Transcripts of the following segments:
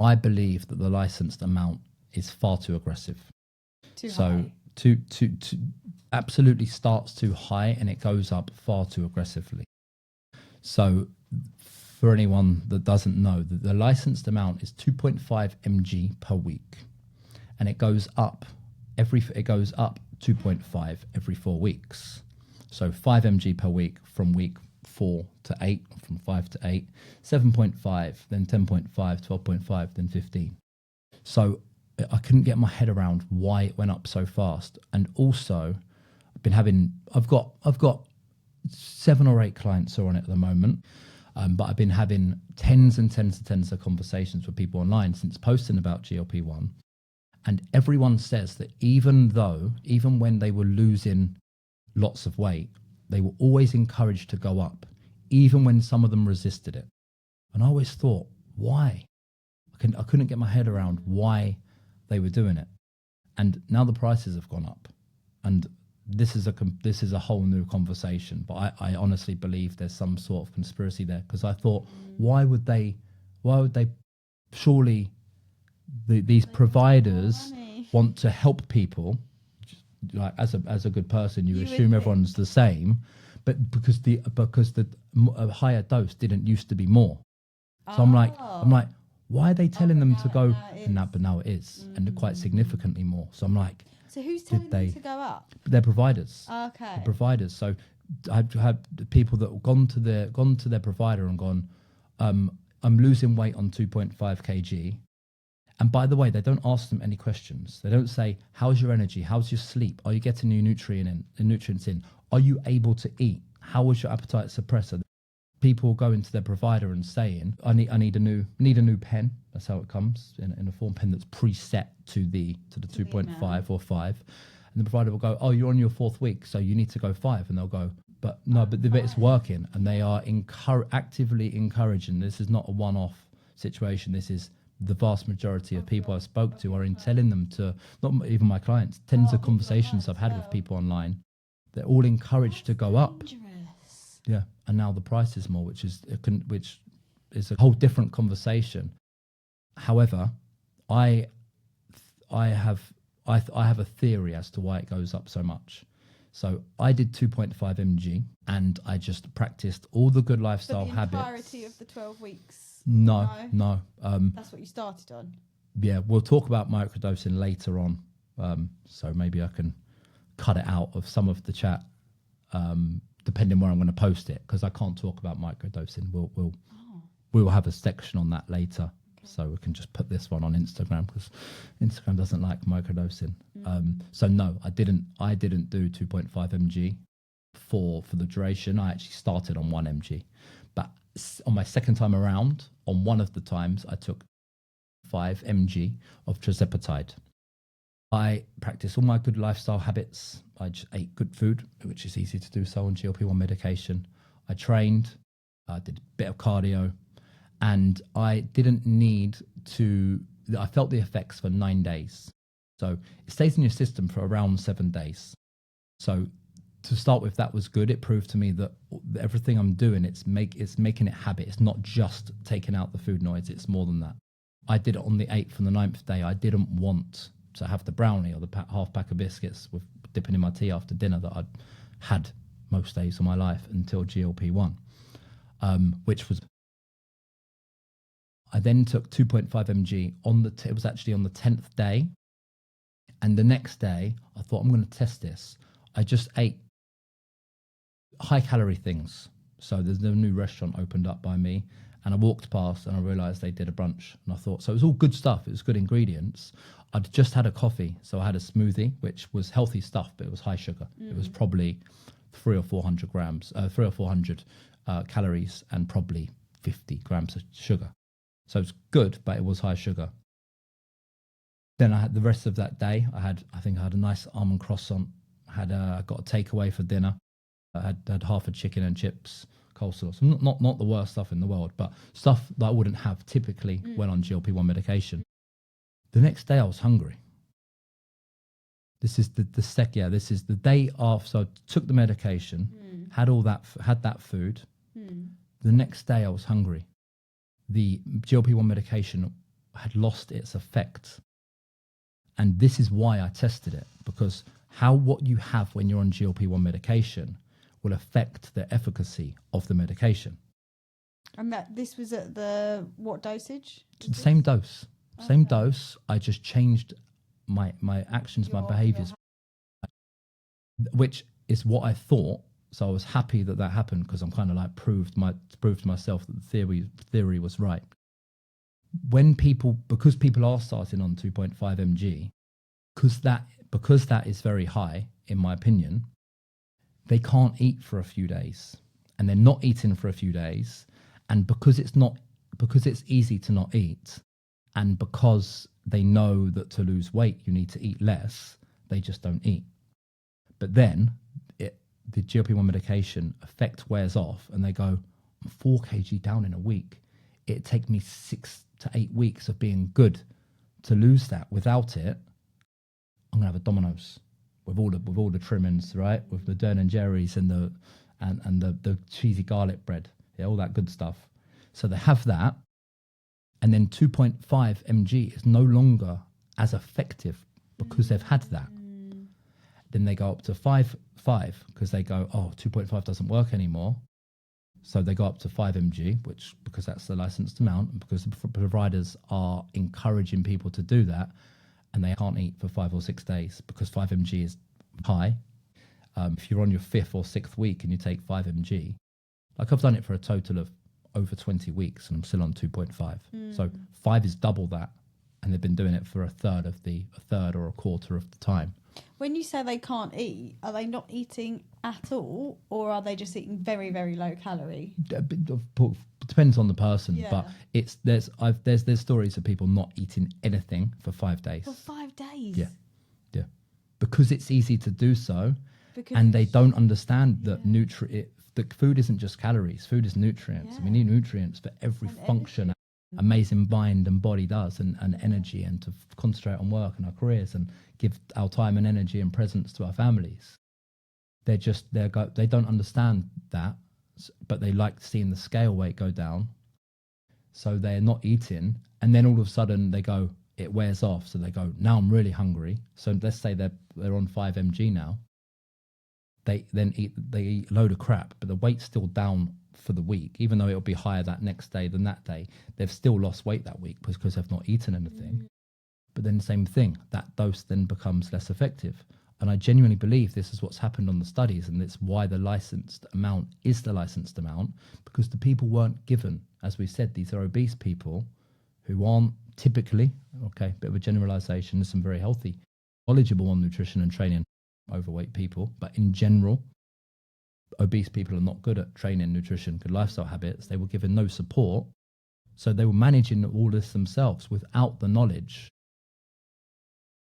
I believe that the licensed amount is far too aggressive. Too So high. to absolutely starts too high and it goes up far too aggressively. So for anyone that doesn't know, the licensed amount is 2.5 mg per week, and it goes up 2.5 every 4 weeks. So 5 mg per week from week 4 to 8, from 5 to 8, 7.5, then 10.5, 12.5, then 15. So I couldn't get my head around why it went up so fast. And also, I've got 7 or 8 clients who are on it at the moment, but I've been having tens of conversations with people online since posting about GLP-1. And everyone says that even when they were losing lots of weight, they were always encouraged to go up, even when some of them resisted it. And I always thought, why? I couldn't get my head around why they were doing it. And now the prices have gone up. And this is a whole new conversation. But I honestly believe there's some sort of conspiracy there, because I thought, why would they surely these providers want to help people, like as a good person, you assume everyone's the same, but because the a higher dose didn't used to be more. So I'm like, why are they telling them to go? But now it is, and quite significantly more. So I'm like, so who's telling them to go up? They're providers. Okay. They're providers. So I've had people that have gone to their provider and gone, I'm losing weight on 2.5 kg. And by the way, they don't ask them any questions. They don't say, how's your energy? How's your sleep? Are you getting your nutrients in? Are you able to eat? How was your appetite suppressor? People go into their provider and saying, I need a new pen. That's how it comes, in a form pen that's preset to the 2.5 or 5. And the provider will go, oh, you're on your 4th week, so you need to go 5. And they'll go, but no, but it's working. And they are actively encouraging. This is not a one-off situation. This is the vast majority of people I've spoke to are in telling them to, not even my clients, tens of conversations I've had with people online. They're all encouraged to go up. Yeah, and now the price is more, which is a whole different conversation. However, I have a theory as to why it goes up so much. So I did 2.5 mg, and I just practiced all the good lifestyle habits. For the entirety of the 12 weeks. No. That's what you started on. Yeah, we'll talk about microdosing later on. So maybe I can cut it out of some of the chat, depending where I'm going to post it, because I can't talk about microdosing. We'll have a section on that later. Okay. So we can just put this one on Instagram, because Instagram doesn't like microdosing. So no, I didn't do 2.5 mg for the duration. I actually started on 1 mg, but on my second time around, on one of the times, I took 5 mg of tirzepatide. I practiced all my good lifestyle habits. I just ate good food, which is easy to do so on GLP-1 medication. I trained, I did a bit of cardio, and I didn't need to, I felt the effects for 9 days. So it stays in your system for around 7 days. So to start with, that was good. It proved to me that everything I'm doing, it's making it habit. It's not just taking out the food noise. It's more than that. I did it on the 8th and the 9th day. I didn't want to have the brownie or the half pack of biscuits with dipping in my tea after dinner that I'd had most days of my life until GLP-1, which was. I then took 2.5 mg it was actually on the 10th day. And the next day, I thought, I'm going to test this. I just ate high calorie things. So there's a new restaurant opened up by me, and I walked past and I realized they did a brunch, and I thought, so it was all good stuff. It was good ingredients. I'd just had a coffee. So I had a smoothie, which was healthy stuff, but it was high sugar. It was probably 300 or 400 calories and probably 50 grams of sugar. So it's good, but it was high sugar. Then I had the rest of that day. I think I had a nice almond croissant. I got a takeaway for dinner. I had half a chicken and chips, coleslaw. So not the worst stuff in the world, but stuff that I wouldn't have typically when on GLP-1 medication. The next day I was hungry. This is this is the day after. So I took the medication, had that food. The next day I was hungry. The GLP-1 medication had lost its effect. And this is why I tested it, because what you have when you're on GLP-1 medication will affect the efficacy of the medication. And that this was at the what dosage? Same dose. Same Okay. dose. I just changed my actions, my behaviors, which is what I thought. So I was happy that happened, because I'm kind of like proved to myself that the theory was right. Because people are starting on 2.5 mg, because that is very high, in my opinion, they can't eat for a few days, and they're not eating for a few days. And because it's easy to not eat, and because they know that to lose weight, you need to eat less, they just don't eat. But then the GLP-1 medication effect wears off, and they go, I'm 4 kg down in a week. It'd take me 6 to 8 weeks of being good to lose that. Without it, I'm gonna have a Domino's with all the trimmings, right? With the Ben and Jerry's and the cheesy garlic bread, yeah, all that good stuff. So they have that, and then 2.5 mg is no longer as effective because they've had that. Then they go up to 5 because they go, 2.5 doesn't work anymore. So they go up to 5 mg, which, because that's the licensed amount, and because the providers are encouraging people to do that, and they can't eat for 5 or 6 days because 5 mg is high. If you're on your 5th or 6th week and you take 5 mg, like I've done it for a total of over 20 weeks and I'm still on 2.5. So 5 is double that, and they've been doing it for a third or a quarter of the time. When you say they can't eat, are they not eating at all, or are they just eating very, very low calorie? Depends on the person, Yeah. but there's stories of people not eating anything for 5 days. For 5 days? Yeah, because it's easy to do so, and they don't understand that that food isn't just calories. Food is nutrients. Yeah. We need nutrients for every function. Amazing mind and body does, and energy, and to concentrate on work and our careers and give our time and energy and presence to our families. They don't understand that, but they like seeing the scale weight go down. So they're not eating, and then all of a sudden it wears off. So they go, now I'm really hungry. So let's say they're on 5 mg now. They eat a load of crap, but the weight's still down for the week, even though it'll be higher that next day than that day. They've still lost weight that week because they've not eaten anything. But then same thing, that dose then becomes less effective. And I genuinely believe this is what's happened on the studies, and it's why the licensed amount is the licensed amount, because the people weren't given, as we said, these are obese people who aren't typically, okay, bit of a generalization, there's some very healthy, knowledgeable on nutrition and training, overweight people, but in general, obese people are not good at training, nutrition, good lifestyle habits. They were given no support. So they were managing all this themselves without the knowledge.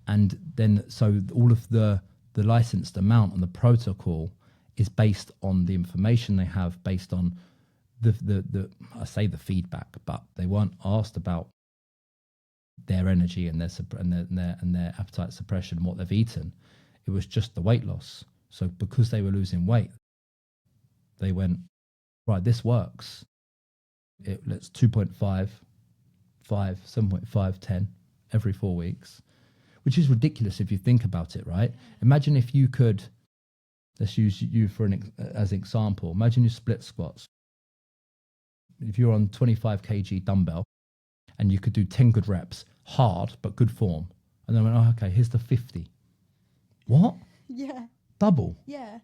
And then, so all of the licensed amount and the protocol is based on the information they have, based on I say the feedback, but they weren't asked about their energy and their appetite suppression, what they've eaten. It was just the weight loss. So because they were losing weight, they went, right, this works. Let's 2.5, 5, 7.5, 10 every 4 weeks, which is ridiculous if you think about it, right? Imagine if you could, let's use you as an example. Imagine your split squats. If you're on 25 kg dumbbell and you could do 10 good reps, hard but good form, and then went, okay, here's the 50. What? Yeah. Double? Yeah.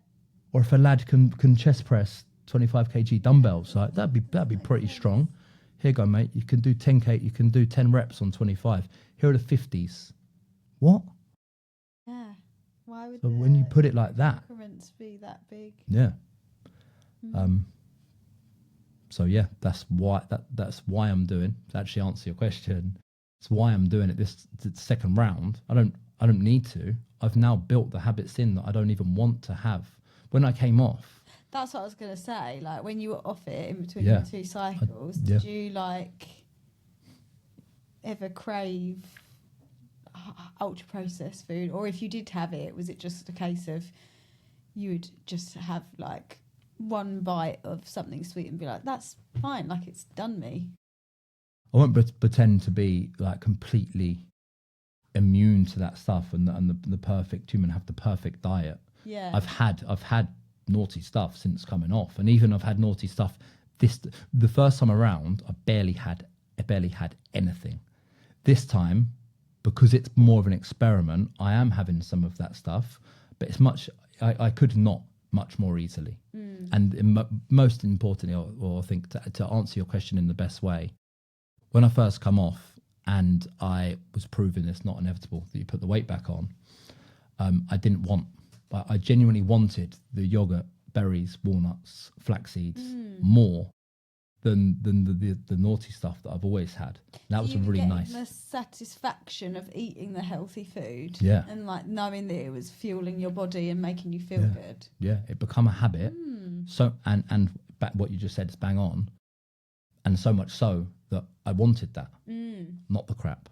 Or if a lad can chest press 25 kg dumbbells, like that'd be pretty strong. Here you go, mate. You can do 10k. You can do 10 reps on 25. Here are the 50s. What? Yeah. Why would So when you put it like that, increments be that big? yeah. So yeah, that's why I'm doing. To actually answer your question, it's why I'm doing it this second round. I don't need to. I've now built the habits in that I don't even want to have. When I came off, that's what I was gonna say. Like when you were off it in between Yeah. the 2 cycles, Yeah. did you like ever crave ultra processed food, or if you did have it, was it just a case of you would just have like one bite of something sweet and be like, that's fine, like it's done me? I won't pretend to be like completely immune to that stuff and the perfect human, have the perfect diet. Yeah. I've had naughty stuff since coming off, and even I've had naughty stuff the first time around. I barely had anything. This time, because it's more of an experiment, I am having some of that stuff, but it's much I could not much more easily. And most importantly, or I think to answer your question in the best way, when I first come off and I was proven it's not inevitable that you put the weight back on, I didn't want. I genuinely wanted the yogurt, berries, walnuts, flax seeds more than the naughty stuff that I've always had. That was a really nice. The satisfaction of eating the healthy food, yeah, and like knowing that it was fueling your body and making you feel good. Yeah, it become a habit. So and back what you just said is bang on, and so much so that I wanted that, not the crap.